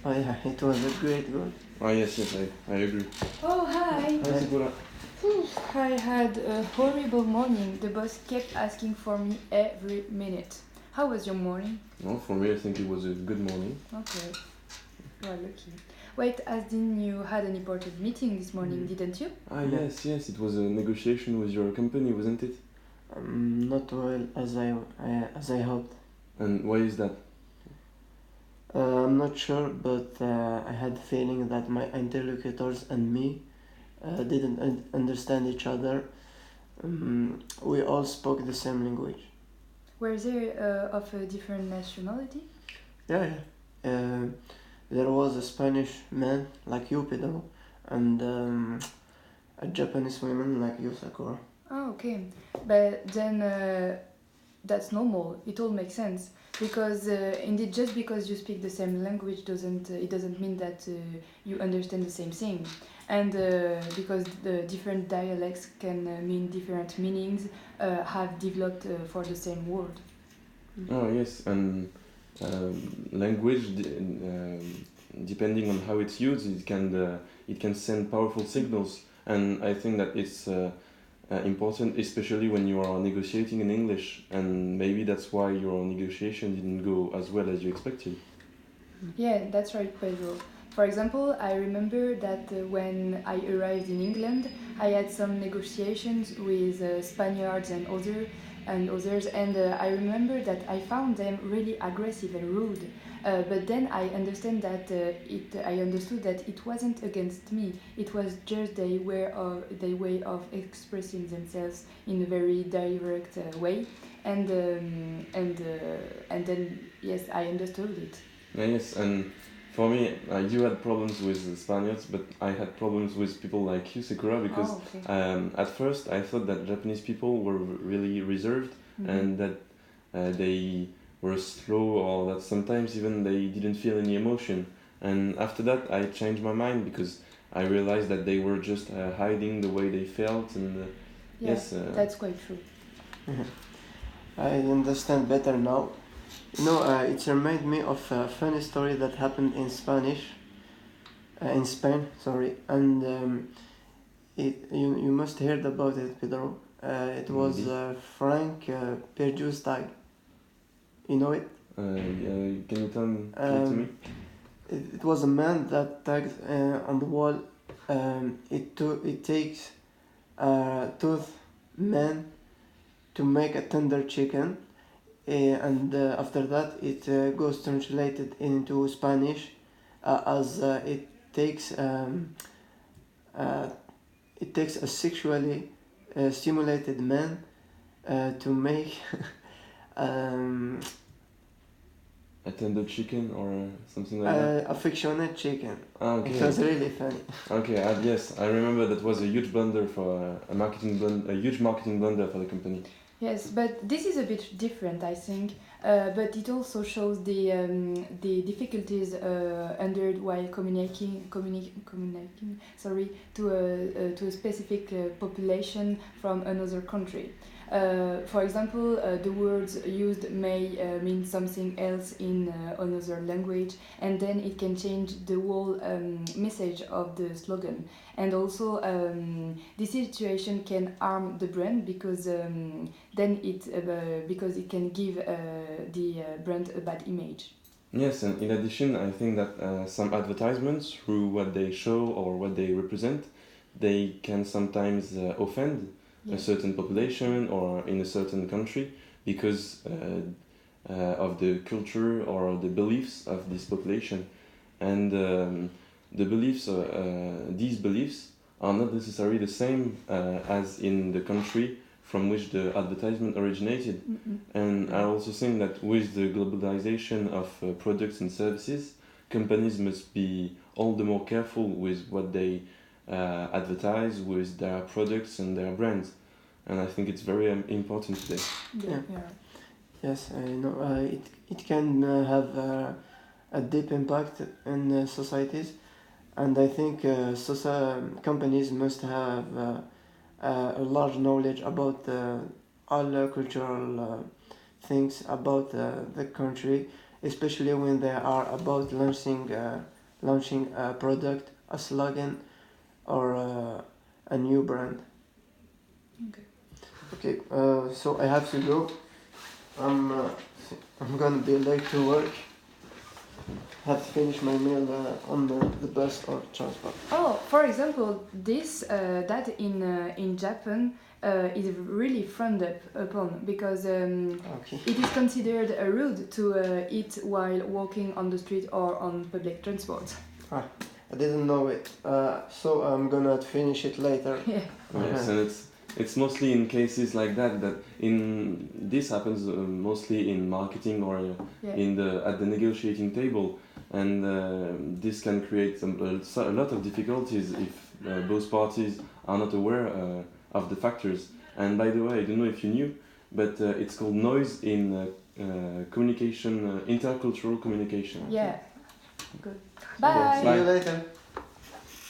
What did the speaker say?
Oh yeah, it was a great goal. Ah, yes, I agree. Oh, hi. Hi, Sikora. I had a horrible morning. The boss kept asking for me every minute. How was your morning? No, for me, I think it was a good morning. Okay, you are lucky. Wait, Asdin, you had an important meeting this morning, didn't you? Ah, Yeah. yes, it was a negotiation with your company, wasn't it? Not well as I hoped. And why is that? I'm not sure, but I had the feeling that my interlocutors and me didn't understand each other. We all spoke the same language. Were they of a different nationality? Yeah, yeah. There was a Spanish man like you, Pedro, and a Japanese woman like you, Sakura. Oh, okay. But then that's normal. It all makes sense because indeed, just because you speak the same language doesn't it doesn't mean that you understand the same thing, and because the different dialects can mean different meanings, have developed for the same word. Oh, yes, and language, depending on how it's used, it can send powerful signals, and I think that it's important, especially when you are negotiating in English, and maybe that's why your negotiation didn't go as well as you expected. Yeah, that's right, Pedro. For example, I remember that when I arrived in England, I had some negotiations with Spaniards and others, and I remember that I found them really aggressive and rude. But then I understood that it wasn't against me. It was just their way of expressing themselves in a very direct way, and then yes, I understood it. Yes, and for me, you had problems with the Spaniards, but I had problems with people like you, Sakura, because Oh, okay. at first I thought that Japanese people were really reserved and that they were slow or that sometimes even they didn't feel any emotion. And after that, I changed my mind because I realized that they were just hiding the way they felt and Yeah, yes. that's quite true. I understand better now. It reminded me of a funny story that happened in Spain, sorry, and you must heard about it, Pedro. It was Maybe. Frank Perju's tag. You know it? Can you tell it to me? It was a man that tagged on the wall. It takes a tooth man to make a tender chicken, and after that it goes translated into Spanish as takes um, uh, it takes a sexually stimulated man to make um, A tender chicken or something like that? affectionate chicken. Ah, okay. It was really funny. Okay, yes, I remember that was a huge blunder for a huge marketing blunder for the company. Yes, but this is a bit different, I think. But it also shows the difficulties endured while communicating, to a specific population from another country. For example, the words used may mean something else in another language, and then it can change the whole message of the slogan. And also, this situation can harm the brand because it can give the brand a bad image. Yes, and in addition, I think that some advertisements, through what they show or what they represent, they can sometimes offend a certain population or in a certain country because of the culture or the beliefs of this population. And these beliefs are not necessarily the same as in the country from which the advertisement originated. And I also think that with the globalization of products and services, companies must be all the more careful with what they advertise with their products and their brands. And I think it's very important today. Yeah. Yes, it can have a deep impact in societies, and I think companies must have a large knowledge about all cultural things about the country. especially when they are about launching a product, a slogan, or a new brand. Okay. Okay, so I have to go. I'm gonna be late to work. Have to finish my meal on the bus or transport. Oh, for example, that in Japan is really frowned upon because Okay. it is considered rude to eat while walking on the street or on public transport. I didn't know it. So I'm gonna finish it later. Yeah. Yes, and it's mostly in cases like that this happens mostly in marketing or Yeah. at the negotiating table, and this can create a lot of difficulties if both parties are not aware of the factors. And by the way, I don't know if you knew, but it's called noise in communication, intercultural communication. Yeah. Good. Bye. See you later.